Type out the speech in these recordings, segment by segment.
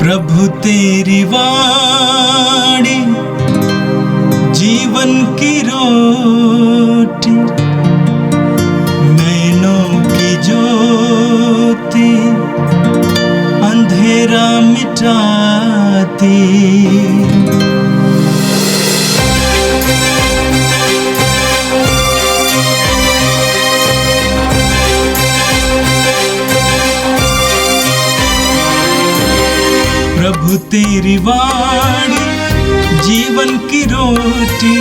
प्रभु तेरी वाणी जीवन की रोटी, नैनों की ज्योति अंधेरा मिटाती। प्रभु तेरी वाणी जीवन की रोटी,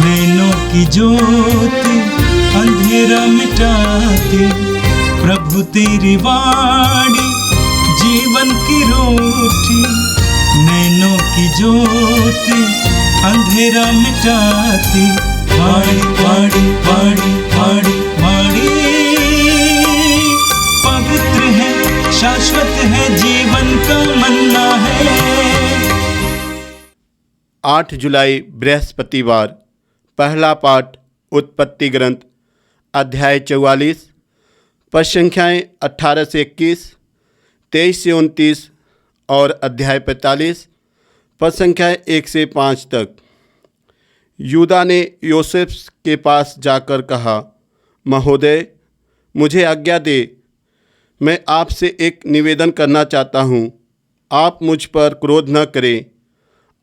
नैनों की ज्योति अंधेरा मिटाती। प्रभु तेरी वाणी जीवन की रोटी, नैनों की ज्योति अंधेरा मिटाती। वाणी वाणी वाणी वाणी वाणी पवित्र है, शाश्वत है, जीवन का मन्ना है। 8 जुलाई बृहस्पतिवार। पहला पाठ उत्पत्ति ग्रंथ अध्याय 44, पद संख्याएँ 18 से 21, 23 से 29 और अध्याय 45 पद संख्याएँ 1 से 5 तक। यूदा ने योसेफ के पास जाकर कहा, महोदय, मुझे आज्ञा दे, मैं आपसे एक निवेदन करना चाहता हूँ। आप मुझ पर क्रोध न करें,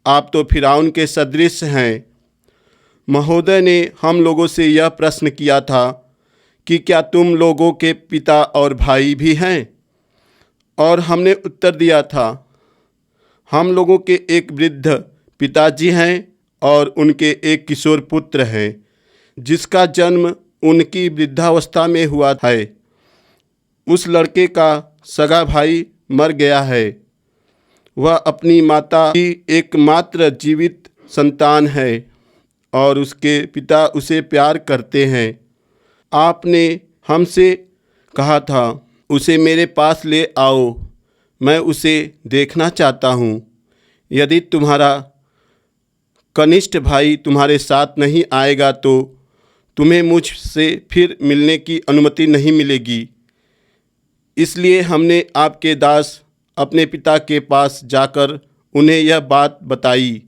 आप तो फिरौन के सदृश हैं। महोदय ने हम लोगों से यह प्रश्न किया था कि क्या तुम लोगों के पिता और भाई भी हैं? और हमने उत्तर दिया था, हम लोगों के एक वृद्ध पिताजी हैं और उनके एक किशोर पुत्र हैं, जिसका जन्म उनकी वृद्धावस्था में हुआ है। उस लड़के का सगा भाई मर गया है। वह अपनी माता की एकमात्र जीवित संतान है और उसके पिता उसे प्यार करते हैं। आपने हमसे कहा था, उसे मेरे पास ले आओ, मैं उसे देखना चाहता हूँ। यदि तुम्हारा कनिष्ठ भाई तुम्हारे साथ नहीं आएगा तो तुम्हें मुझसे फिर मिलने की अनुमति नहीं मिलेगी। इसलिए हमने आपके दास अपने पिता के पास जाकर उन्हें यह बात बताई।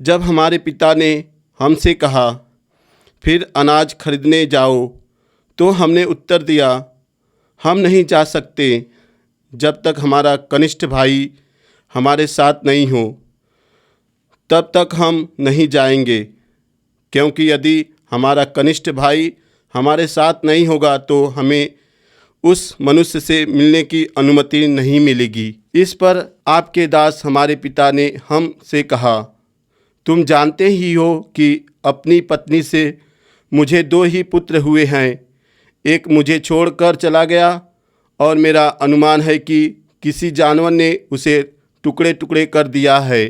जब हमारे पिता ने हमसे कहा, फिर अनाज खरीदने जाओ, तो हमने उत्तर दिया, हम नहीं जा सकते जब तक हमारा कनिष्ठ भाई हमारे साथ नहीं हो, तब तक हम नहीं जाएंगे। क्योंकि यदि हमारा कनिष्ठ भाई हमारे साथ नहीं होगा तो हमें उस मनुष्य से मिलने की अनुमति नहीं मिलेगी। इस पर आपके दास हमारे पिता ने हमसे कहा, तुम जानते ही हो कि अपनी पत्नी से मुझे 2 ही पुत्र हुए हैं। एक मुझे छोड़कर चला गया और मेरा अनुमान है कि किसी जानवर ने उसे टुकड़े टुकड़े कर दिया है,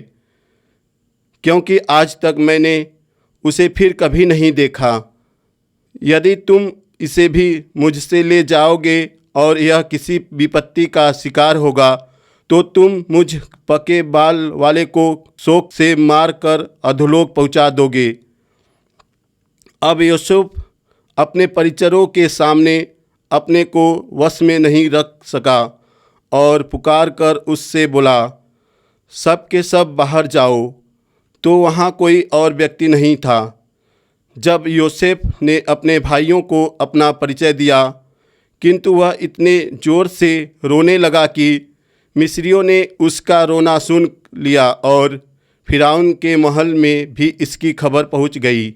क्योंकि आज तक मैंने उसे फिर कभी नहीं देखा। यदि तुम इसे भी मुझसे ले जाओगे और यह किसी विपत्ति का शिकार होगा तो तुम मुझ पके बाल वाले को शोक से मारकर अधोलोक पहुंचा दोगे। अब यूसुफ अपने परिचरों के सामने अपने को वश में नहीं रख सका और पुकार कर उससे बोला, सब के सब बाहर जाओ। तो वहाँ कोई और व्यक्ति नहीं था। जब योसेफ ने अपने भाइयों को अपना परिचय दिया, किंतु वह इतने ज़ोर से रोने लगा कि मिस्रियों ने उसका रोना सुन लिया और फिरौन के महल में भी इसकी खबर पहुंच गई।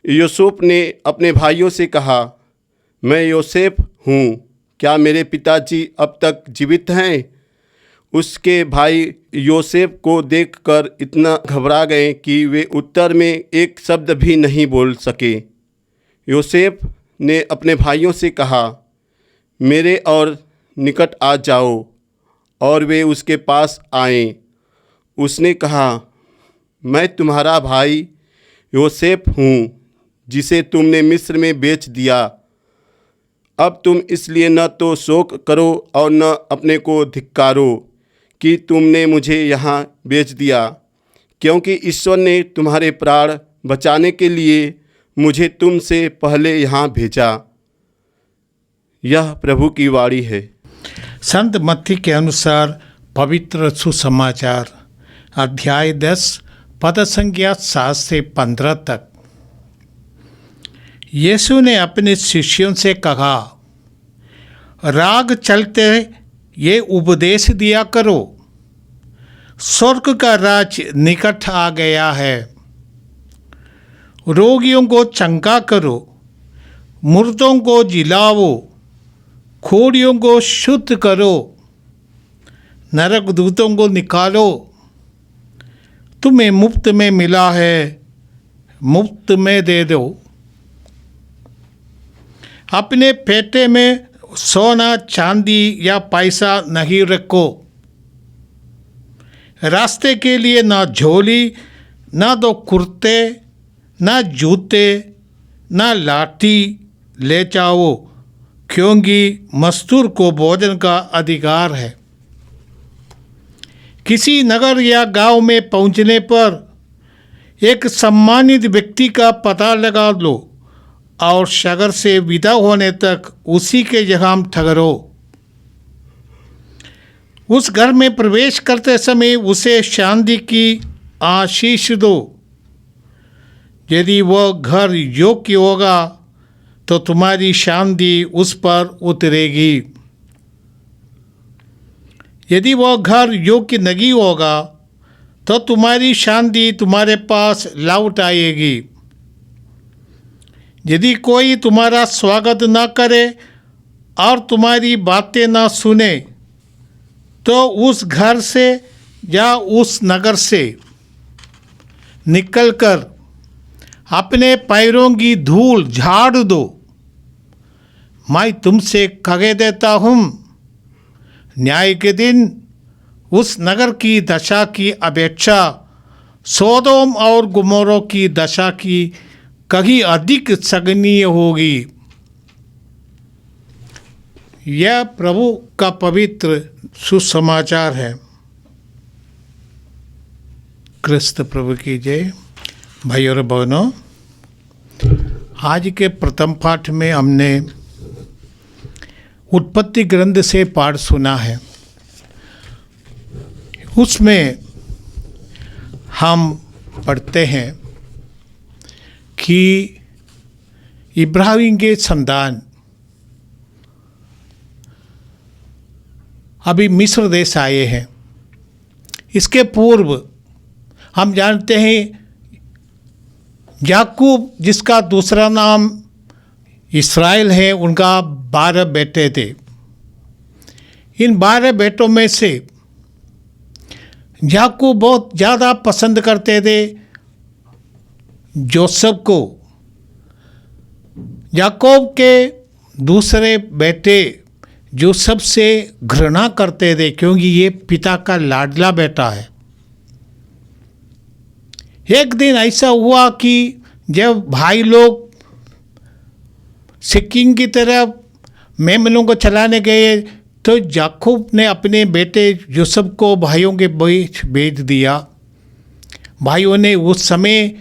यूसुफ ने अपने भाइयों से कहा, मैं योसेफ हूँ, क्या मेरे पिताजी अब तक जीवित हैं? उसके भाई योसेफ को देखकर इतना घबरा गए कि वे उत्तर में एक शब्द भी नहीं बोल सके। योसेफ ने अपने भाइयों से कहा, मेरे और निकट आ जाओ, और वे उसके पास आए। उसने कहा, मैं तुम्हारा भाई योसेफ हूँ, जिसे तुमने मिस्र में बेच दिया। अब तुम इसलिए न तो शोक करो और न अपने को धिक्कारो कि तुमने मुझे यहाँ बेच दिया, क्योंकि ईश्वर ने तुम्हारे प्राण बचाने के लिए मुझे तुमसे पहले यहाँ भेजा। यह प्रभु की वाणी है। संत मत्ती के अनुसार पवित्र सुसमाचार अध्याय 10 पद संख्या 7 से 15 तक। यीशु ने अपने शिष्यों से कहा, राग चलते ये उपदेश दिया करो, स्वर्ग का राज निकट आ गया है। रोगियों को चंगा करो, मुर्दों को जिलाओ, खोड़ियों को शुद्ध करो, नरक दूतों को निकालो। तुम्हें मुफ्त में मिला है, मुफ्त में दे दो। अपने पेटे में सोना चांदी या पैसा नहीं रखो। रास्ते के लिए ना झोली, ना दो कुर्ते, ना जूते, ना लाठी ले जाओ, क्योंकि मजदूर को भोजन का अधिकार है। किसी नगर या गांव में पहुंचने पर एक सम्मानित व्यक्ति का पता लगा लो और शहर से विदा होने तक उसी के जगह ठहरो। उस घर में प्रवेश करते समय उसे शांति की आशीष दो। यदि वह घर योग्य होगा तो तुम्हारी शांति उस पर उतरेगी। यदि वह घर योग्य नहीं होगा तो तुम्हारी शांति तुम्हारे पास लौट आएगी। यदि कोई तुम्हारा स्वागत न करे और तुम्हारी बातें न सुने तो उस घर से या उस नगर से निकलकर अपने पैरों की धूल झाड़ दो। मैं तुमसे कह देता हूँ, न्याय के दिन उस नगर की दशा की अपेक्षा सोदोम और गुमोरों की दशा की कहीं अधिक सगनीय होगी। यह प्रभु का पवित्र सुसमाचार है। क्रिस्त प्रभु की जय। भाई और बहनों, आज के प्रथम पाठ में हमने उत्पत्ति ग्रंथ से पाठ सुना है। उसमें हम पढ़ते हैं कि इब्राहिम के संतान अभी मिस्र देश आए हैं। इसके पूर्व हम जानते हैं याकूब, जिसका दूसरा नाम इस्राएल है, उनका 12 बेटे थे। इन 12 बेटों में से याकूब बहुत ज़्यादा पसंद करते थे जोसेफ को। याकूब के दूसरे बेटे जोसेफ से घृणा करते थे, क्योंकि ये पिता का लाडला बेटा है। एक दिन ऐसा हुआ कि जब भाई लोग सिक्किम की तरफ मेमनों को चलाने गए तो याकूब ने अपने बेटे यूसुफ को भाइयों के बीच भेज दिया। भाइयों ने उस समय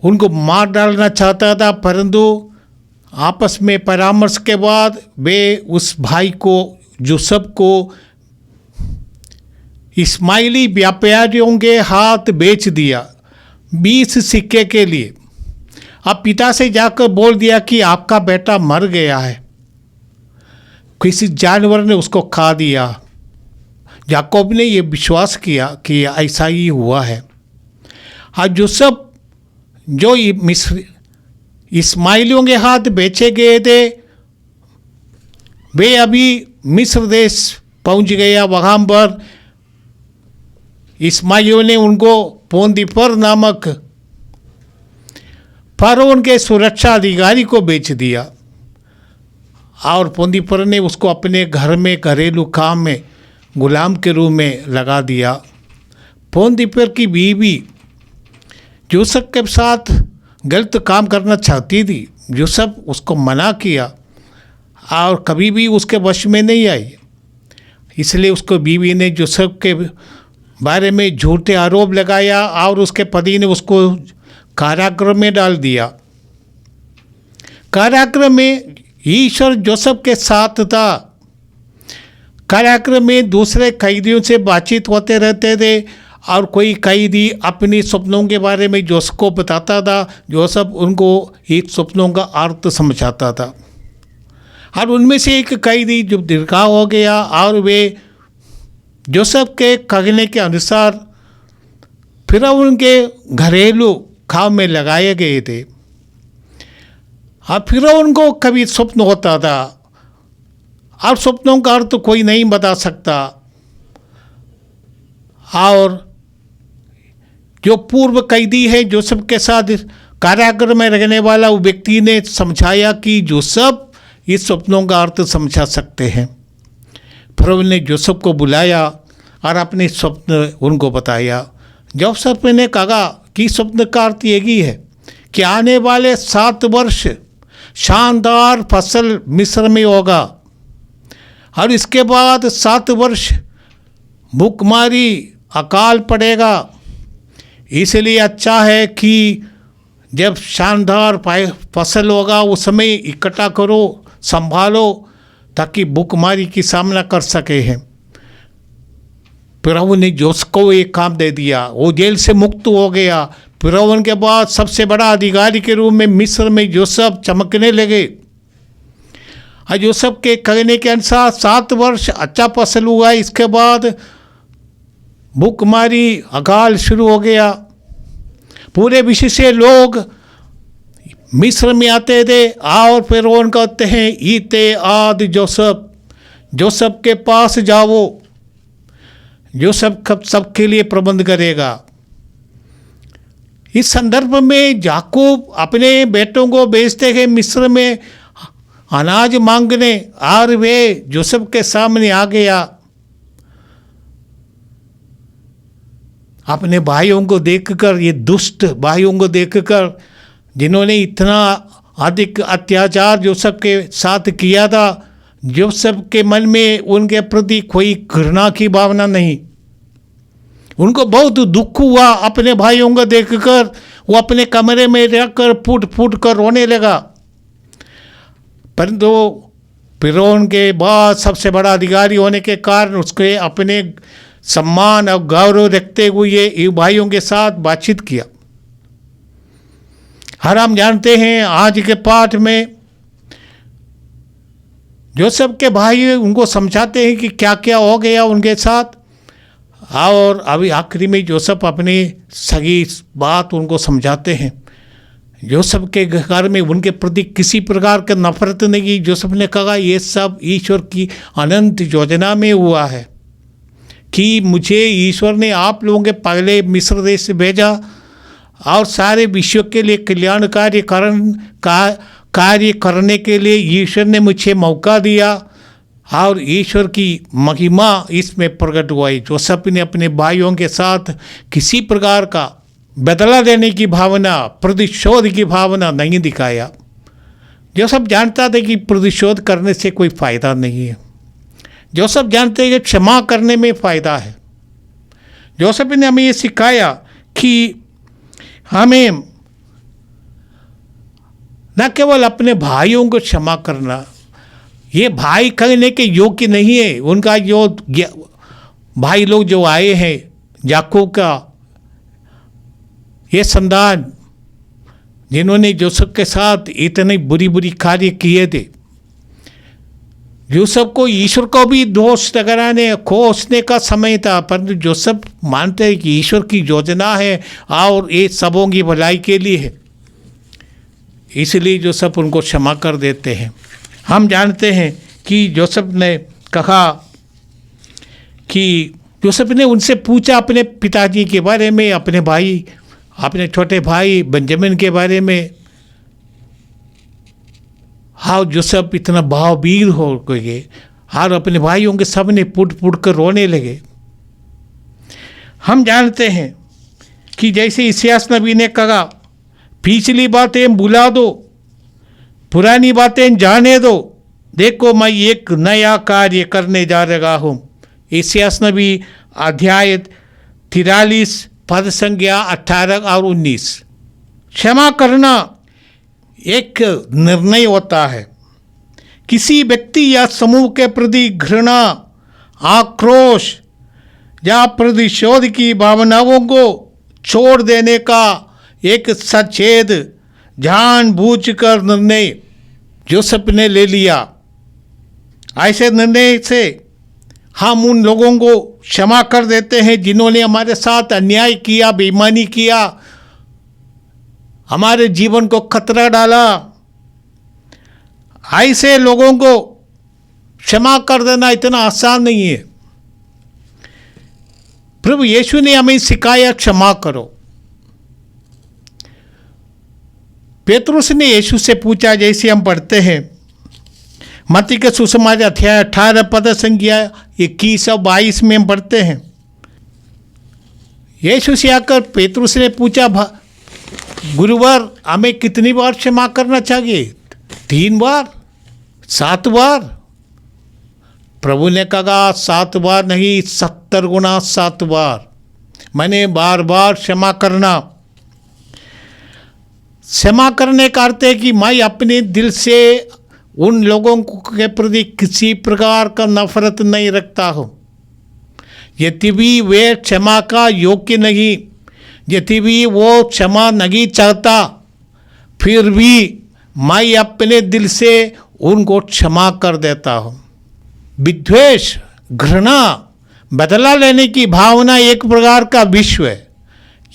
उनको मार डालना चाहता था, परंतु आपस में परामर्श के बाद वे उस भाई को यूसुफ को इस्माइली व्यापारियों के हाथ बेच दिया 20 सिक्के के लिए। अब पिता से जाकर बोल दिया कि आपका बेटा मर गया है, किसी जानवर ने उसको खा दिया। याकूब ने ये विश्वास किया कि ऐसा ही हुआ है। आज यूसुफ जो मिस्र इस्माइलियों के हाथ बेचे गए थे, वे अभी मिस्र देश पहुंच गया। वहाँ पर इस्माइलियों ने उनको पोंतीफर नामक फरोन के सुरक्षा अधिकारी को बेच दिया और पोंतीफर ने उसको अपने घर में घरेलू काम में गुलाम के रूप में लगा दिया। पोंतीफर की बीवी यूसुफ के साथ गलत काम करना चाहती थी। यूसुफ उसको मना किया और कभी भी उसके वश में नहीं आई। इसलिए उसको बीवी ने यूसुफ के बारे में झूठे आरोप लगाया और उसके पति ने उसको कारागृह में डाल दिया। कारागृह में ईश्वर जोसेफ के साथ था। कारागृह में दूसरे कैदियों से बातचीत होते रहते थे और कोई कैदी अपने सपनों के बारे में जोसेफ को बताता था। जोसेफ उनको इन सपनों का अर्थ समझाता था। और उनमें से एक कैदी जो दीर्घा हो गया और वे जोसेफ के कहने के अनुसार फिर उनके घरेलू काम में लगाए गए थे। और फिर उनको कभी स्वप्न होता था और स्वप्नों का अर्थ कोई नहीं बता सकता। और जो पूर्व कैदी है जोसेफ के साथ कारागृह में रहने वाला वो व्यक्ति ने समझाया कि जोसेफ इस स्वप्नों का अर्थ समझा सकते हैं। फिर उन्होंने जोसेफ को बुलाया और अपने स्वप्न उनको बताया। जोसेफ ने कहा कि स्वप्न का अर्थ यही है कि आने वाले 7 वर्ष शानदार फसल मिस्र में होगा और इसके बाद 7 वर्ष भूखमरी अकाल पड़ेगा। इसलिए अच्छा है कि जब शानदार फसल होगा उस समय इकट्ठा करो, संभालो, ताकि भूखमरी की सामना कर सके हैं। फिरौन ने जोसेफ को एक काम दे दिया, वो जेल से मुक्त हो गया। फिरौन के बाद सबसे बड़ा अधिकारी के रूप में मिस्र में जोसेफ चमकने लगे। और जोसेफ के कहने के अनुसार 7 वर्ष अच्छा फसल हुआ, इसके बाद भूखमरी अकाल शुरू हो गया। पूरे विश्व से लोग मिस्र में आते थे और फिरौन कहते हैं ईते आद जोसेफ, जोसेफ के पास जाओ, जोसेफ सबके लिए प्रबंध करेगा। इस संदर्भ में याकूब अपने बेटों को भेजते हैं मिस्र में अनाज मांगने और वे जोसेफ के सामने आ गया। अपने भाइयों को देखकर, ये दुष्ट भाइयों को देखकर जिन्होंने इतना अधिक अत्याचार जोसेफ के साथ किया था, जोसेफ के मन में उनके प्रति कोई घृणा की भावना नहीं। उनको बहुत दुख हुआ अपने भाइयों को देखकर। वो अपने कमरे में रहकर फूट फूट कर रोने लगा। परंतु फिरौन के बाद सबसे बड़ा अधिकारी होने के कारण उसके अपने सम्मान और गौरव रखते हुए ये भाइयों के साथ बातचीत किया। हर हम जानते हैं आज के पाठ में जोसेफ के भाई उनको समझाते हैं कि क्या क्या हो गया उनके साथ। और अभी आखिरी में जोसेफ अपनी सही बात उनको समझाते हैं। जोसेफ के घर में उनके प्रति किसी प्रकार का नफरत नहीं की। जोसेफ ने कहा ये सब ईश्वर की अनंत योजना में हुआ है कि मुझे ईश्वर ने आप लोगों के पहले मिस्र देश से भेजा और सारे विश्व के लिए कल्याणकारी कार्य करने के लिए ईश्वर ने मुझे मौका दिया और ईश्वर की महिमा इसमें प्रकट हुई। जोसेफ ने अपने भाइयों के साथ किसी प्रकार का बदला देने की भावना, प्रतिशोध की भावना नहीं दिखाया। जोसेफ जानता था कि प्रतिशोध करने से कोई फ़ायदा नहीं है। जोसेफ जानते हैं कि क्षमा करने में फ़ायदा है। जोसेफ ने हमें ये सिखाया कि हमें न केवल अपने भाइयों को क्षमा करना, ये भाई कहने के योग्य नहीं है। उनका जो भाई लोग जो आए हैं याकूब का ये संतान, जिन्होंने जोसेफ के साथ इतने बुरी बुरी कार्य किए थे, जोसेफ को ईश्वर को भी दोष लगाने कोसने का समय था। परंतु जोसेफ मानते हैं कि ईश्वर की योजना है और ये सबों की भलाई के लिए है, इसलिए जोसेफ उनको क्षमा कर देते हैं। हम जानते हैं कि जोसेफ ने कहा कि जोसेफ ने उनसे पूछा अपने पिताजी के बारे में, अपने भाई, अपने छोटे भाई बेंजामिन के बारे में। हाँ, जोसेफ इतना भाववीर हो गए और अपने भाइयों के सामने फूट फूट कर रोने लगे। हम जानते हैं कि जैसे इस्यास नबी ने कहा, पिछली बातें भुला दो, पुरानी बातें जाने दो, देखो मैं एक नया कार्य करने जा रहा हूँ। इस्यास नबी अध्याय 43 पद संख्या 18 और 19। क्षमा करना एक निर्णय होता है। किसी व्यक्ति या समूह के प्रति घृणा आक्रोश या प्रतिशोध की भावनाओं को छोड़ देने का एक सचेत जानबूझकर निर्णय यूसुफ ने ले लिया। ऐसे निर्णय से हम उन लोगों को क्षमा कर देते हैं जिन्होंने हमारे साथ अन्याय किया, बेईमानी किया, हमारे जीवन को खतरा डाला। ऐसे लोगों को क्षमा कर देना इतना आसान नहीं है। प्रभु यीशु ने हमें सिखाया क्षमा करो। पेतरुस ने यीशु से पूछा, जैसे हम पढ़ते हैं मत्ती के सुसमाचार अध्याय 18 पद संख्या 21 और 22 में हम पढ़ते हैं, यीशु से आकर पेतरुस ने पूछा, गुरुवर हमें कितनी बार क्षमा करना चाहिए? 3 बार, 7 बार? प्रभु ने कहा 7 बार नहीं, 70 गुना 7 बार। मैंने बार बार क्षमा करना। क्षमा करने का अर्थ है कि मैं अपने दिल से उन लोगों के प्रति किसी प्रकार का नफरत नहीं रखता हूँ। यदि भी वे क्षमा का योग्य नहीं, यदि भी वो क्षमा नहीं चाहता, फिर भी मैं अपने दिल से उनको क्षमा कर देता हूँ। विद्वेष, घृणा, बदला लेने की भावना एक प्रकार का विश्व है।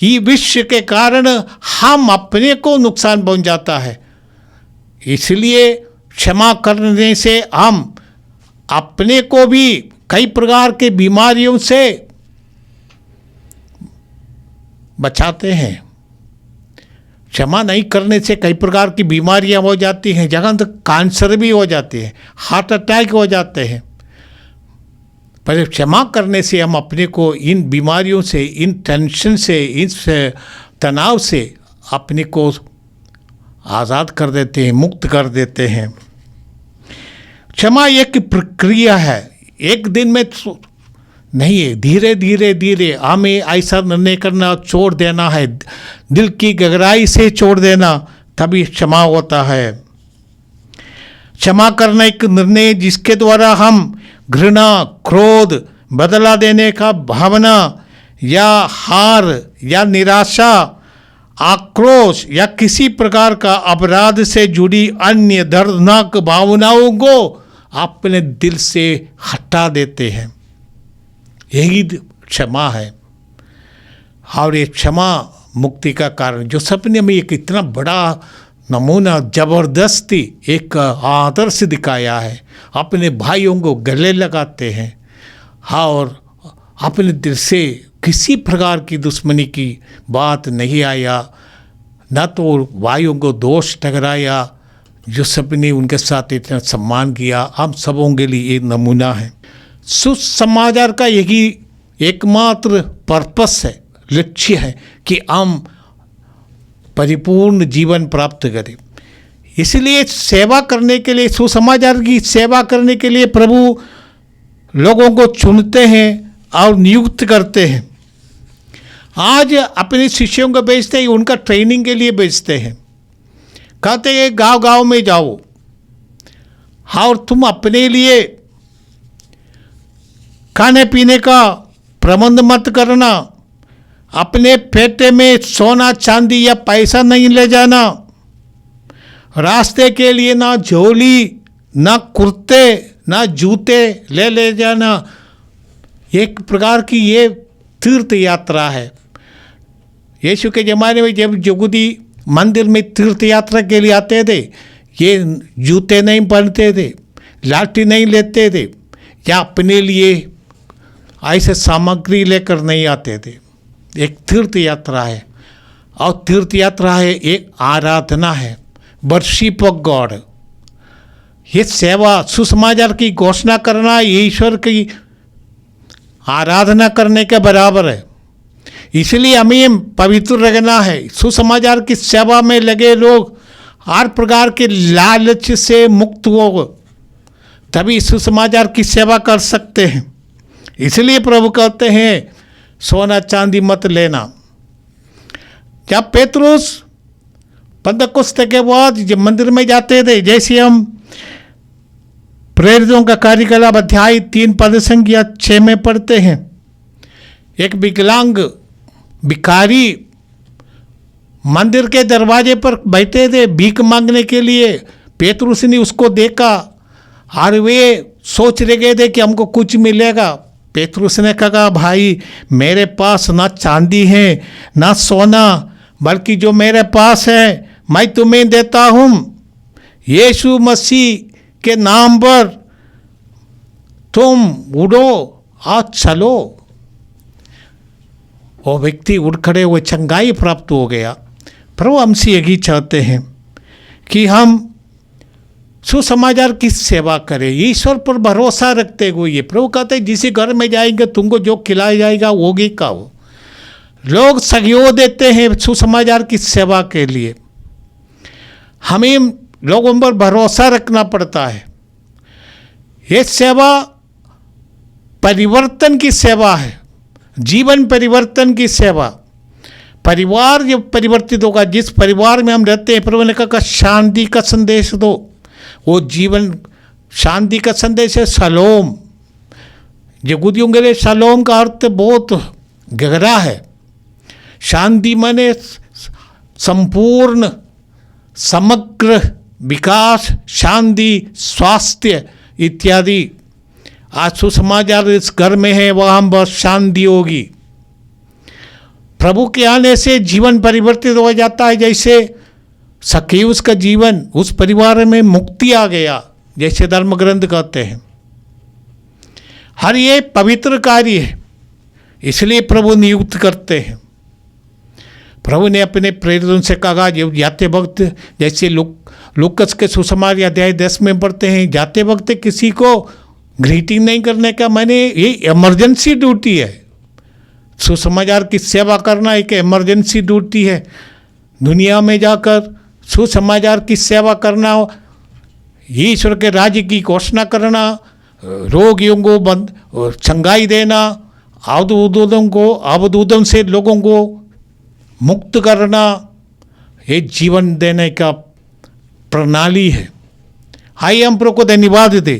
ये विश्व के कारण हम अपने को नुकसान पहुंचाता है। इसलिए क्षमा करने से हम अपने को भी कई प्रकार के बीमारियों से बचाते हैं। क्षमा नहीं करने से कई प्रकार की बीमारियां हो जाती हैं, जहाँ तक कैंसर भी हो जाते हैं, हार्ट अटैक हो जाते हैं। पर क्षमा करने से हम अपने को इन बीमारियों से, इन टेंशन से, इस तनाव से अपने को आज़ाद कर देते हैं, मुक्त कर देते हैं। क्षमा एक प्रक्रिया है, एक दिन में नहीं है। धीरे धीरे धीरे हमें ऐसा निर्णय करना, छोड़ देना है, दिल की गहराई से छोड़ देना, तभी क्षमा होता है। क्षमा करना एक निर्णय जिसके द्वारा हम घृणा, क्रोध, बदला देने का भावना या हार या निराशा, आक्रोश या किसी प्रकार का अपराध से जुड़ी अन्य दर्दनाक भावनाओं को अपने दिल से हटा देते हैं। यही क्षमा है। और ये क्षमा मुक्ति का कारण, जो सपने में एक इतना बड़ा नमूना, जबरदस्ती एक आदर्श दिखाया है। अपने भाइयों को गले लगाते हैं और अपने दिल से किसी प्रकार की दुश्मनी की बात नहीं आया, न तो भाइयों को दोष ठहराया। जो सपने उनके साथ इतना सम्मान किया, हम सबों के लिए एक नमूना है। सुसमाचार का यही एकमात्र पर्पस है, लक्ष्य है कि हम परिपूर्ण जीवन प्राप्त करें। इसलिए सेवा करने के लिए, सुसमाचार की सेवा करने के लिए प्रभु लोगों को चुनते हैं और नियुक्त करते हैं। आज अपने शिष्यों को भेजते हैं, उनका ट्रेनिंग के लिए भेजते हैं। कहते हैं गांव गांव में जाओ और तुम अपने लिए खाने पीने का प्रबंध मत करना, अपने पेटे में सोना चांदी या पैसा नहीं ले जाना, रास्ते के लिए ना झोली, ना कुर्ते, ना जूते ले जाना। एक प्रकार की ये तीर्थ यात्रा है। यीशु के ज़माने में जब यहूदी मंदिर में तीर्थ यात्रा के लिए आते थे, ये जूते नहीं पहनते थे, लाठी नहीं लेते थे, या अपने लिए ऐसे सामग्री लेकर नहीं आते थे। एक तीर्थ यात्रा है, और तीर्थ यात्रा है, एक आराधना है, वर्शिप ऑफ गॉड। ये सेवा, सुसमाचार की घोषणा करना ईश्वर की आराधना करने के बराबर है। इसलिए हमें पवित्र रहना है। सुसमाचार की सेवा में लगे लोग हर प्रकार के लालच से मुक्त हो, तभी सुसमाचार की सेवा कर सकते हैं। इसलिए प्रभु कहते हैं सोना चांदी मत लेना। जब पेतरुस पेंतकुस्त के बाद जब मंदिर में जाते थे, जैसे हम 2 कोरिन्थियों के पत्री 13 अध्याय 14 पद में पढ़ते हैं, 2 कोरिन्थियों के पत्री 13 अध्याय 14 पद में, जैसे हम 2 कोरिन्थियों के पत्री 13 अध्याय 14 पद में पढ़ते हैं, प्रेरितों का कार्यकलाप अध्याय 3 पद संख्या 6 में पढ़ते हैं, एक विकलांग भिखारी मंदिर के दरवाजे पर बैठे थे भीख मांगने के लिए। पेतरुस ने उसको देखा और वे सोच रहे गए थे कि हमको कुछ मिलेगा। पेतरुस ने कहा, भाई मेरे पास ना चांदी है ना सोना, बल्कि जो मेरे पास है मैं तुम्हें देता हूँ। यीशु मसीह के नाम पर तुम उड़ो और चलो। वो व्यक्ति उड़ खड़े हुए चंगाई प्राप्त हो गया। प्रभु हमसे यही चाहते हैं कि हम सुसमाचार की सेवा करें, ईश्वर पर भरोसा रखते हुए। प्रभु कहते हैं जिस घर में जाएंगे तुमको जो खिलाया जाएगा वो ही खाओ। लोग सहयोग देते हैं सुसमाचार की सेवा के लिए, हमें लोगों पर भरोसा रखना पड़ता है। ये सेवा परिवर्तन की सेवा है, जीवन परिवर्तन की सेवा। परिवार जब परिवर्तित होगा, जिस परिवार में हम रहते हैं, प्रभु ने कहा शांति का संदेश दो। वो जीवन शांति का संदेश है, सलोम। यहूदियों के लिए सलोम का अर्थ बहुत गहरा है। शांति माने संपूर्ण समग्र विकास, शांति, स्वास्थ्य इत्यादि। आज सुसमाचार इस घर में है, वहाँ बहुत शांति होगी। प्रभु के आने से जीवन परिवर्तित हो जाता है। जैसे सखीउस का जीवन, उस परिवार में मुक्ति आ गया, जैसे धर्म ग्रंथ कहते हैं। हर ये पवित्र कार्य है, इसलिए प्रभु नियुक्त करते हैं। प्रभु ने अपने प्रेरितों से कहा, जब जाते वक्त, जैसे लूकस के सुसमाचार अध्याय 10 में पढ़ते हैं, जाते वक्त किसी को ग्रीटिंग नहीं करने का, मैंने ये इमरजेंसी ड्यूटी है। सुसमाचार की सेवा करना एक इमरजेंसी ड्यूटी है। दुनिया में जाकर सुसमाचार की सेवा करना, ईश्वर के राज्य की घोषणा करना, रोगियों को चंगाई देना, अवधूतों से लोगों को मुक्त करना, ये जीवन देने का प्रणाली है। आइए हम प्रभु को धन्यवाद दे।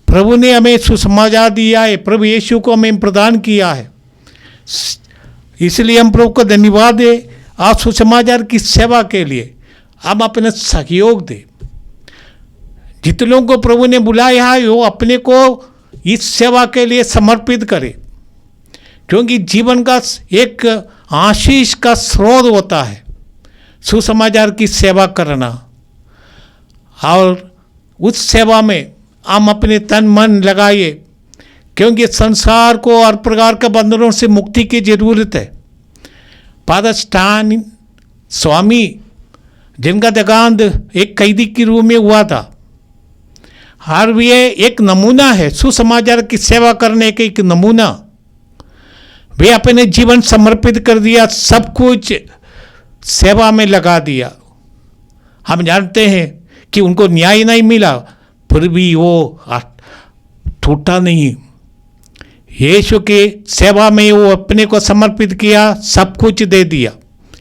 प्रभु ने हमें सुसमाचार दिया है, प्रभु यीशु को हमें प्रदान किया है, इसलिए हम प्रभु को धन्यवाद दे। आज सुसमाचार की सेवा के लिए हम अपने सहयोग दे। जितने लोगों को प्रभु ने बुलाया है वो अपने को इस सेवा के लिए समर्पित करे, क्योंकि जीवन का एक आशीष का स्रोत होता है सुसमाचार की सेवा करना। और उस सेवा में हम अपने तन मन लगाइए, क्योंकि संसार को हर प्रकार के बंधनों से मुक्ति की जरूरत है। फादर स्टान स्वामी, जिनका देहांत एक कैदी के रूप में हुआ था, हर ये एक नमूना है सुसमाचार की सेवा करने के, एक नमूना। वे अपने जीवन समर्पित कर दिया, सब कुछ सेवा में लगा दिया। हम जानते हैं कि उनको न्याय नहीं मिला, फिर भी वो टूटा नहीं। यीशु के सेवा में वो अपने को समर्पित किया, सब कुछ दे दिया।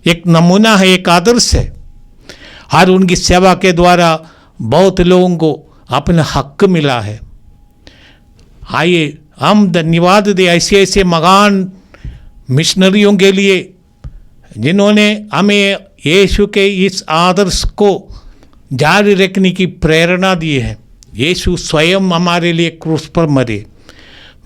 एक नमूना है, एक आदर्श है। और उनकी सेवा के द्वारा बहुत लोगों को अपना हक मिला है। आइए हम धन्यवाद दें ऐसे ऐसे महान मिशनरियों के लिए, जिन्होंने हमें यीशु के इस आदर्श को जारी रखने की प्रेरणा दी है। यीशु स्वयं हमारे लिए क्रूस पर मरे।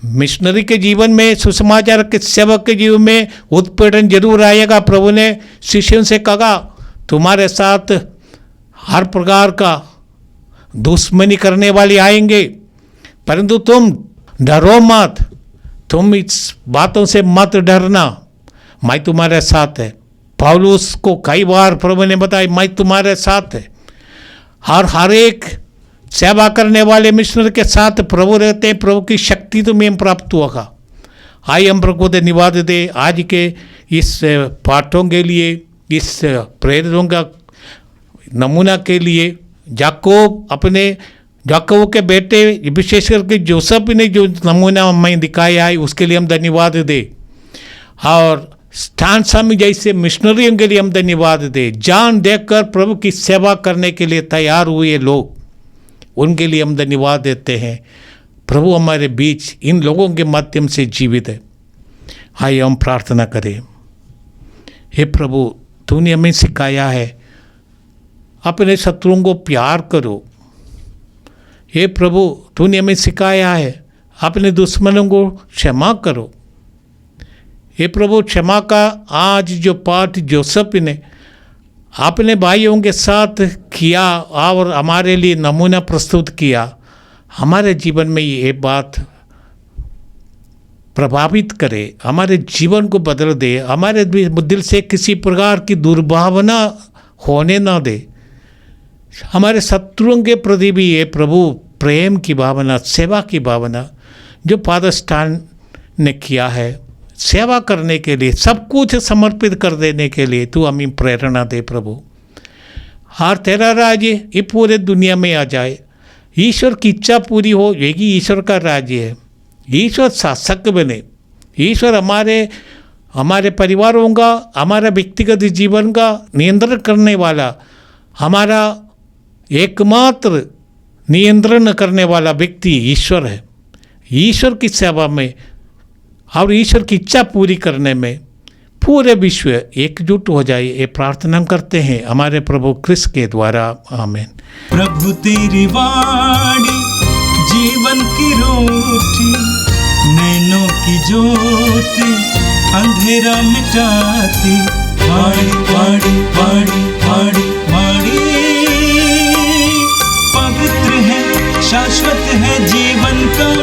मिशनरी के जीवन में, सुसमाचार के सेवक के जीवन में उत्पीड़न जरूर आएगा। प्रभु ने शिष्यों से कहा, तुम्हारे साथ हर प्रकार का दुश्मनी करने वाले आएंगे, परंतु तुम डरो मत, तुम इस बातों से मत डरना, मैं तुम्हारे साथ है। पौलुस को कई बार प्रभु ने बताया, मैं तुम्हारे साथ है। हर एक सेवा करने वाले मिशनर के साथ प्रभु रहते हैं, प्रभु की शक्ति तुम्हें प्राप्त होगा। आइए हम प्रभु को धन्यवाद दे आज के इस पाठों के लिए, इस प्रेरितों का नमूना के लिए। याकूब के बेटे विशेष करके जोसेफ ने जो नमूना मैं दिखाया है, उसके लिए हम धन्यवाद दे। और स्टान स्वामी जैसे मिशनरियों के लिए हम धन्यवाद दे। जान देकर प्रभु की सेवा करने के लिए तैयार हुए लोग, उनके लिए हम धन्यवाद देते हैं। प्रभु हमारे बीच इन लोगों के माध्यम से जीवित है। आइए हम प्रार्थना करें। हे प्रभु, तूने हमें सिखाया है अपने शत्रुओं को प्यार करो। हे प्रभु, तूने हमें सिखाया है अपने दुश्मनों को क्षमा करो। हे प्रभु, क्षमा का आज जो पाठ जोसेफ ने अपने भाइयों के साथ किया और हमारे लिए नमूना प्रस्तुत किया, हमारे जीवन में ये बात प्रभावित करे, हमारे जीवन को बदल दे, हमारे दिल से किसी प्रकार की दुर्भावना होने ना दे। हमारे शत्रुओं के प्रति भी ये प्रभु प्रेम की भावना, सेवा की भावना जो फादर स्टान ने किया है, सेवा करने के लिए, सब कुछ समर्पित कर देने के लिए तू हमें प्रेरणा दे प्रभु। और तेरा राज्य ये पूरे दुनिया में आ जाए, ईश्वर की इच्छा पूरी हो, यही ईश्वर का राज्य है। ईश्वर शासक बने, ईश्वर हमारे परिवारों का, हमारा व्यक्तिगत जीवन का नियंत्रण करने वाला, हमारा एकमात्र नियंत्रण करने वाला व्यक्ति ईश्वर है। ईश्वर की सेवा में और ईश्वर की इच्छा पूरी करने में पूरे विश्व एकजुट हो जाए, ये प्रार्थना करते हैं हमारे प्रभु क्रिस्त के द्वारा। आमीन। प्रभु तेरी वाणी जीवन की रोटी, नैनों की ज्योति अंधेरा मिटाती। वाणी वाणी वाणी वाणी वाणी पवित्र है, शाश्वत है जीवन का